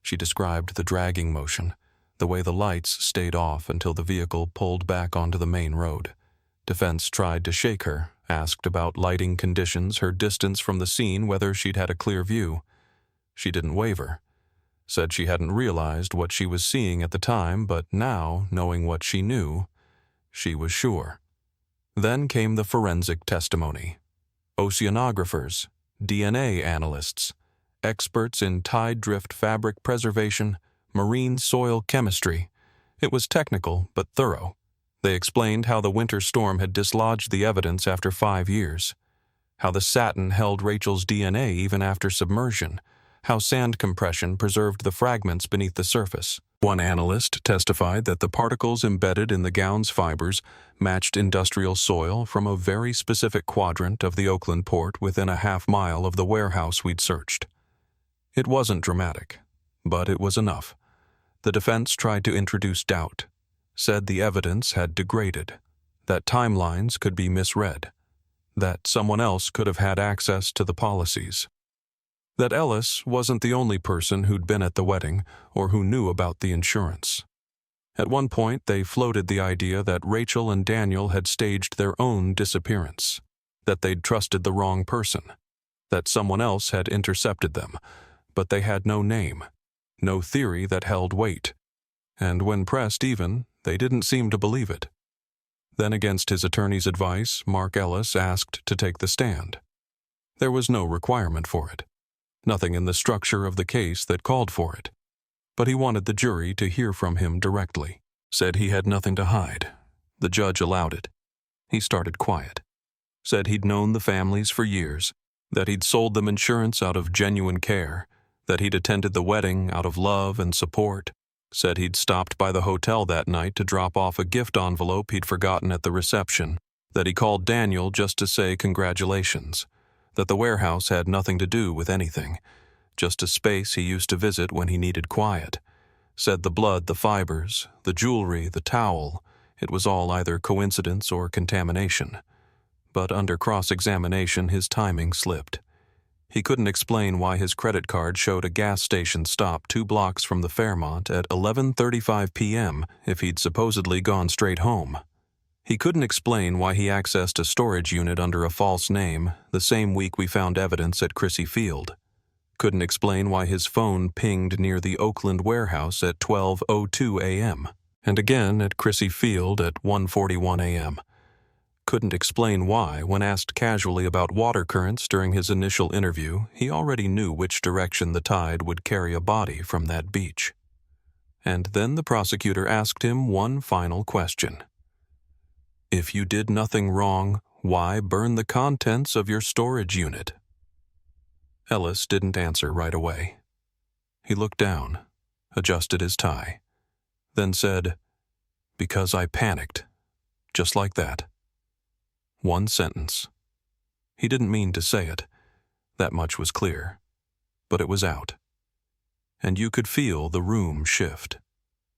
She described the dragging motion, the way the lights stayed off until the vehicle pulled back onto the main road. Defense tried to shake her, asked about lighting conditions, her distance from the scene, whether she'd had a clear view. She didn't waver. Said she hadn't realized what she was seeing at the time, but now, knowing what she knew, she was sure. Then came the forensic testimony. Oceanographers, DNA analysts, experts in tide drift fabric preservation, marine soil chemistry. It was technical but thorough. They explained how the winter storm had dislodged the evidence after 5 years, how the satin held Rachel's DNA even after submersion, how sand compression preserved the fragments beneath the surface. One analyst testified that the particles embedded in the gown's fibers matched industrial soil from a very specific quadrant of the Oakland port within a half-mile of the warehouse we'd searched. It wasn't dramatic, but it was enough. The defense tried to introduce doubt, said the evidence had degraded, that timelines could be misread, that someone else could have had access to the policies, that Ellis wasn't the only person who'd been at the wedding or who knew about the insurance. At one point, they floated the idea that Rachel and Daniel had staged their own disappearance, that they'd trusted the wrong person, that someone else had intercepted them, but they had no name, no theory that held weight. And when pressed even, they didn't seem to believe it. Then, against his attorney's advice, Mark Ellis asked to take the stand. There was no requirement for it, nothing in the structure of the case that called for it. But he wanted the jury to hear from him directly. Said he had nothing to hide. The judge allowed it. He started quiet. Said he'd known the families for years, that he'd sold them insurance out of genuine care, that he'd attended the wedding out of love and support. Said he'd stopped by the hotel that night to drop off a gift envelope he'd forgotten at the reception, that he called Daniel just to say congratulations, that the warehouse had nothing to do with anything, just a space he used to visit when he needed quiet. Said the blood, the fibers, the jewelry, the towel, it was all either coincidence or contamination. But under cross-examination his timing slipped. He couldn't explain why his credit card showed a gas station stop 2 blocks from the Fairmont at 11:35 p.m. if he'd supposedly gone straight home. He couldn't explain why he accessed a storage unit under a false name the same week we found evidence at Crissy Field. Couldn't explain why his phone pinged near the Oakland warehouse at 12:02 a.m. and again at Crissy Field at 1:41 a.m. Couldn't explain why, when asked casually about water currents during his initial interview, he already knew which direction the tide would carry a body from that beach. And then the prosecutor asked him one final question. If you did nothing wrong, why burn the contents of your storage unit? Ellis didn't answer right away. He looked down, adjusted his tie, then said, "Because I panicked." Just like that. One sentence. He didn't mean to say it. That much was clear. But it was out. And you could feel the room shift.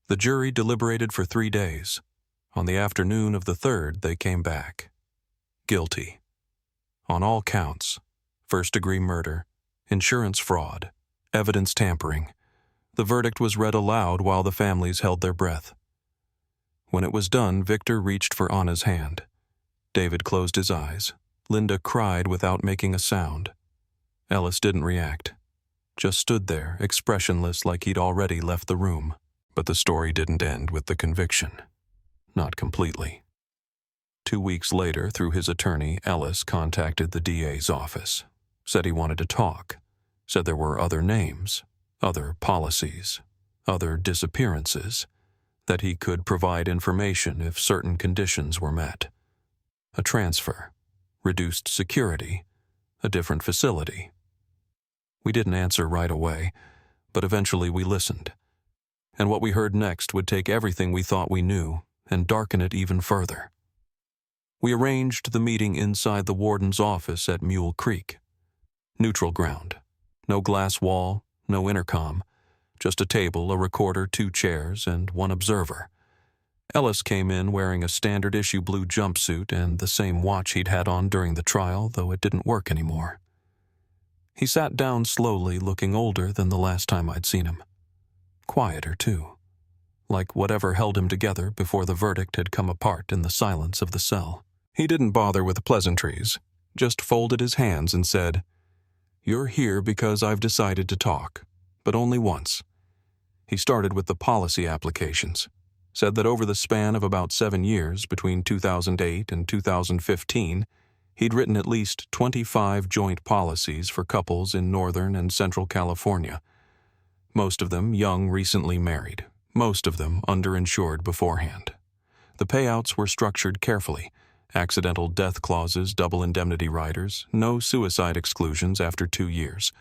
The jury deliberated for 3 days. On the afternoon of the 3rd, they came back. Guilty. On all counts. First-degree murder, insurance fraud, evidence tampering. The verdict was read aloud while the families held their breath. When it was done, Victor reached for Anna's hand. David closed his eyes. Linda cried without making a sound. Ellis didn't react. Just stood there, expressionless like he'd already left the room. But the story didn't end with the conviction. Not completely. 2 weeks later, through his attorney, Ellis contacted the DA's office. Said he wanted to talk. Said there were other names, other policies, other disappearances, that he could provide information if certain conditions were met. A transfer, reduced security, a different facility. We didn't answer right away, but eventually we listened. And what we heard next would take everything we thought we knew and darken it even further. We arranged the meeting inside the warden's office at Mule Creek. Neutral ground. No glass wall, no intercom. Just a table, a recorder, 2 chairs, and 1 observer. Ellis came in wearing a standard-issue blue jumpsuit and the same watch he'd had on during the trial, though it didn't work anymore. He sat down slowly, looking older than the last time I'd seen him. Quieter, too. Like whatever held him together before the verdict had come apart in the silence of the cell. He didn't bother with pleasantries, just folded his hands and said, "You're here because I've decided to talk, but only once." He started with the policy applications. Said that over the span of about 7 years, between 2008 and 2015, he'd written at least 25 joint policies for couples in Northern and Central California. Most of them young, recently married. Most of them underinsured beforehand. The payouts were structured carefully. Accidental death clauses, double indemnity riders, no suicide exclusions after 2 years.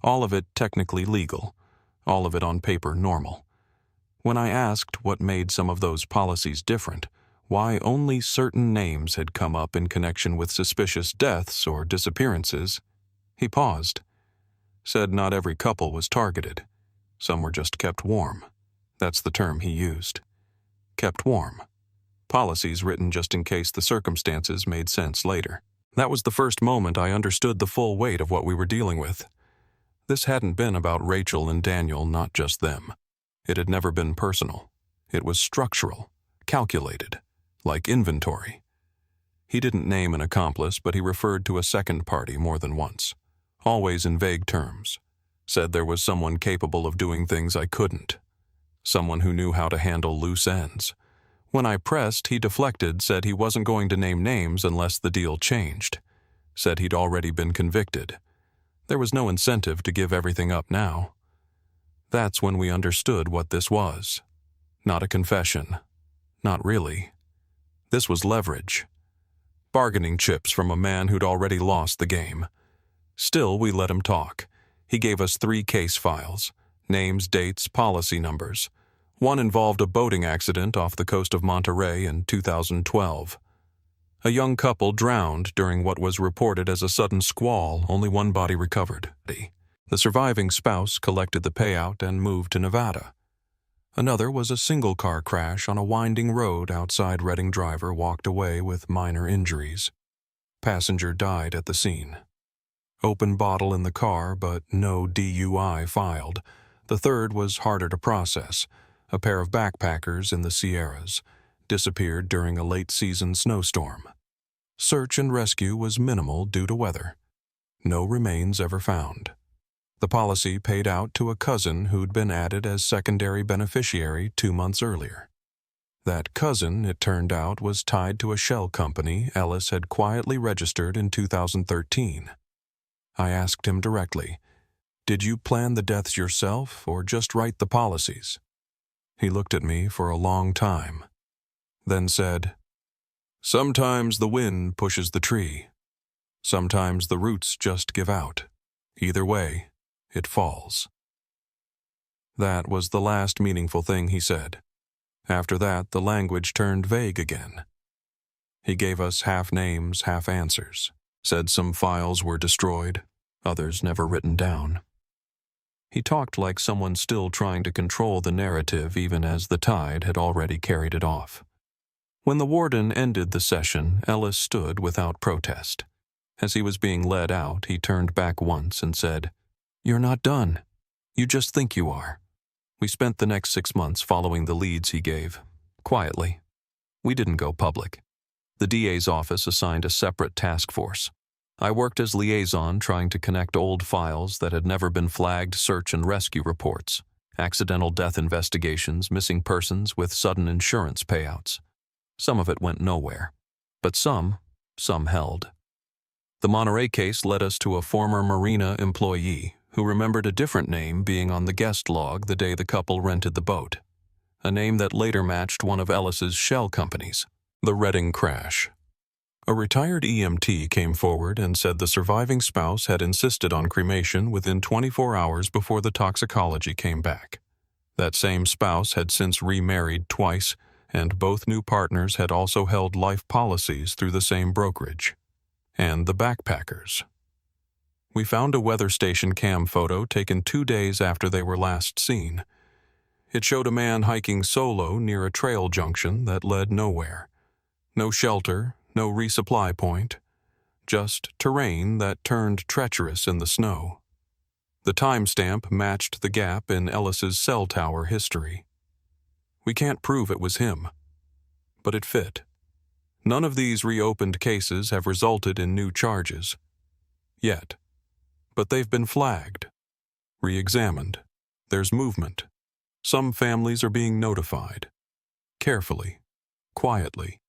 All of it technically legal. All of it on paper normal. When I asked what made some of those policies different, why only certain names had come up in connection with suspicious deaths or disappearances, he paused. Said not every couple was targeted. Some were just kept warm. That's the term he used. Kept warm. Policies written just in case the circumstances made sense later. That was the first moment I understood the full weight of what we were dealing with. This hadn't been about Rachel and Daniel, not just them. It had never been personal. It was structural, calculated, like inventory. He didn't name an accomplice, but he referred to a second party more than once, always in vague terms. Said there was someone capable of doing things I couldn't. Someone who knew how to handle loose ends. When I pressed, he deflected, said he wasn't going to name names unless the deal changed. Said he'd already been convicted. There was no incentive to give everything up now. That's when we understood what this was. Not a confession. Not really. This was leverage. Bargaining chips from a man who'd already lost the game. Still, we let him talk. He gave us 3 case files. Names, dates, policy numbers. One involved a boating accident off the coast of Monterey in 2012. A young couple drowned during what was reported as a sudden squall, only 1 body recovered. The surviving spouse collected the payout and moved to Nevada. Another was a single-car crash on a winding road outside Redding. Driver walked away with minor injuries. Passenger died at the scene. open bottle in the car, but no DUI filed. The third was harder to process. A pair of backpackers in the Sierras disappeared during a late-season snowstorm. Search and rescue was minimal due to weather. No remains ever found. The policy paid out to a cousin who'd been added as secondary beneficiary 2 months earlier. That cousin, it turned out, was tied to a shell company Ellis had quietly registered in 2013. I asked him directly, "Did you plan the deaths yourself or just write the policies?" He looked at me for a long time, then said, "Sometimes the wind pushes the tree. Sometimes the roots just give out. Either way, it falls." That was the last meaningful thing he said. After that, the language turned vague again. He gave us half names, half answers, said some files were destroyed, others never written down. He talked like someone still trying to control the narrative even as the tide had already carried it off. When the warden ended the session, Ellis stood without protest. As he was being led out, he turned back once and said, "You're not done. You just think you are." We spent the next 6 months following the leads he gave, quietly. We didn't go public. The DA's office assigned a separate task force. I worked as liaison trying to connect old files that had never been flagged search and rescue reports, accidental death investigations, missing persons with sudden insurance payouts. Some of it went nowhere, but some held. The Monterey case led us to a former Marina employee who remembered a different name being on the guest log the day the couple rented the boat, a name that later matched one of Ellis's shell companies, the Redding Crash. A retired EMT came forward and said the surviving spouse had insisted on cremation within 24 hours before the toxicology came back. That same spouse had since remarried twice, and both new partners had also held life policies through the same brokerage. And the backpackers. We found a weather station cam photo taken 2 days after they were last seen. It showed a man hiking solo near a trail junction that led nowhere. No shelter, no resupply point, just terrain that turned treacherous in the snow. The timestamp matched the gap in Ellis's cell tower history. We can't prove it was him, but it fit. None of these reopened cases have resulted in new charges. Yet. But they've been flagged, re-examined. There's movement. Some families are being notified. Carefully, quietly.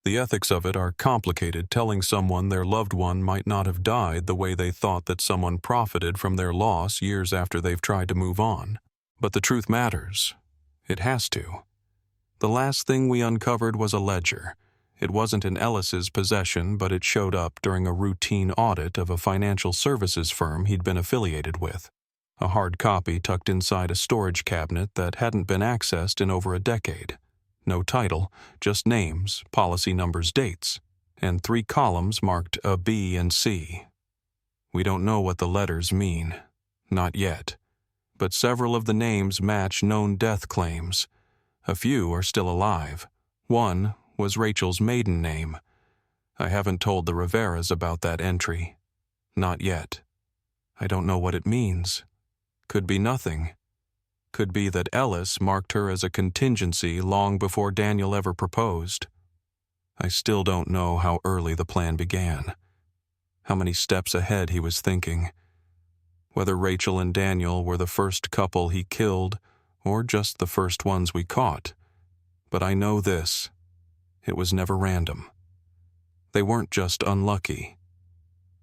The ethics of it are complicated, telling someone their loved one might not have died the way they thought that someone profited from their loss years after they've tried to move on. But the truth matters. It has to. The last thing we uncovered was a ledger. It wasn't in Ellis's possession, but it showed up during a routine audit of a financial services firm he'd been affiliated with. A hard copy tucked inside a storage cabinet that hadn't been accessed in over a decade. No title, just names, policy numbers, dates, and 3 columns marked a B and C. We don't know what the letters mean. Not yet. But several of the names match known death claims. A few are still alive. One was Rachel's maiden name. I haven't told the Riveras about that entry. Not yet. I don't know what it means. Could be nothing. Could be that Ellis marked her as a contingency long before Daniel ever proposed. I still don't know how early the plan began. How many steps ahead he was thinking. Whether Rachel and Daniel were the first couple he killed or just the first ones we caught. But I know this. It was never random. They weren't just unlucky.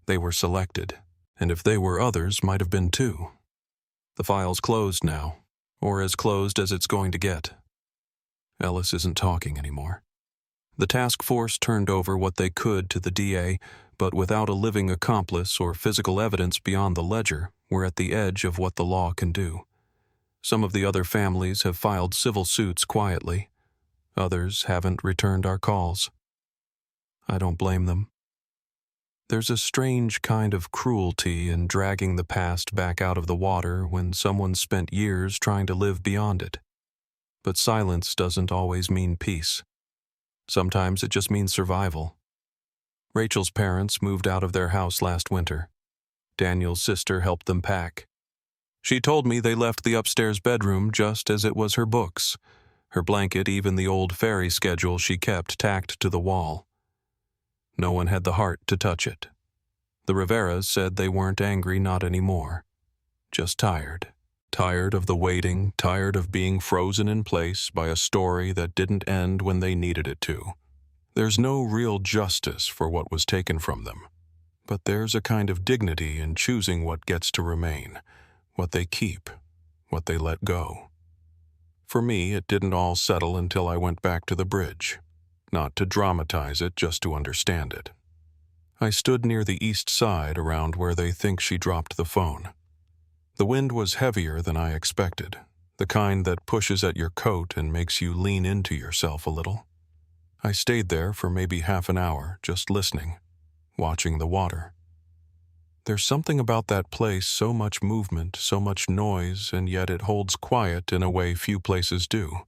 They were selected, and if they were others, might have been too. The file's closed now, or as closed as it's going to get. Ellis isn't talking anymore. The task force turned over what they could to the DA, but without a living accomplice or physical evidence beyond the ledger, we're at the edge of what the law can do. Some of the other families have filed civil suits quietly. Others haven't returned our calls. I don't blame them. There's a strange kind of cruelty in dragging the past back out of the water when someone spent years trying to live beyond it. But silence doesn't always mean peace. Sometimes it just means survival. Rachel's parents moved out of their house last winter. Daniel's sister helped them pack. She told me they left the upstairs bedroom just as it was her books, her blanket, even the old ferry schedule she kept tacked to the wall. No one had the heart to touch it. The Riveras said they weren't angry, not anymore. Just tired. Tired of the waiting, tired of being frozen in place by a story that didn't end when they needed it to. There's no real justice for what was taken from them, but there's a kind of dignity in choosing what gets to remain, what they keep, what they let go. For me, it didn't all settle until I went back to the bridge, not to dramatize it, just to understand it. I stood near the east side around where they think she dropped the phone. The wind was heavier than I expected, the kind that pushes at your coat and makes you lean into yourself a little. I stayed there for maybe half an hour, just listening, watching the water. There's something about that place, so much movement, so much noise, and yet it holds quiet in a way few places do,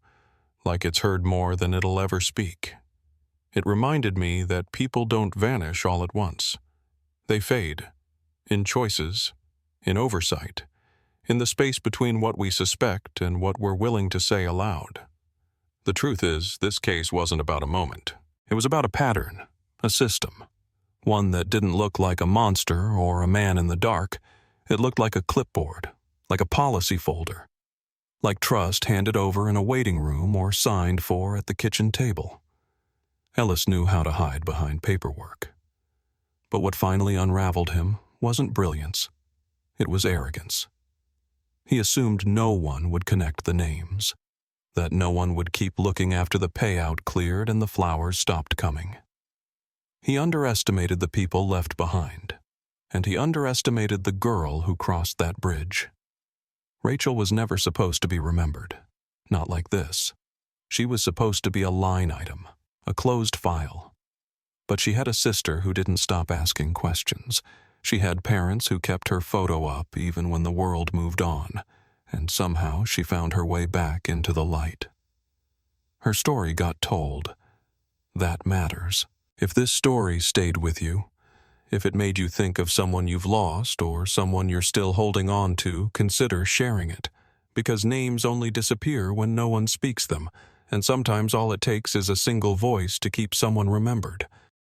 like it's heard more than it'll ever speak. It reminded me that people don't vanish all at once. They fade, in choices, in oversight, in the space between what we suspect and what we're willing to say aloud. The truth is, this case wasn't about a moment. It was about a pattern, a system. One that didn't look like a monster or a man in the dark. It looked like a clipboard, like a policy folder, like trust handed over in a waiting room or signed for at the kitchen table. Ellis knew how to hide behind paperwork. But what finally unraveled him wasn't brilliance. It was arrogance. He assumed no one would connect the names, that no one would keep looking after the payout cleared and the flowers stopped coming. He underestimated the people left behind, and he underestimated the girl who crossed that bridge. Rachel was never supposed to be remembered. Not like this. She was supposed to be a line item, a closed file. But she had a sister who didn't stop asking questions. She had parents who kept her photo up even when the world moved on, and somehow she found her way back into the light. Her story got told. That matters. If this story stayed with you, if it made you think of someone you've lost or someone you're still holding on to, consider sharing it, because names only disappear when no one speaks them, and sometimes all it takes is a single voice to keep someone remembered,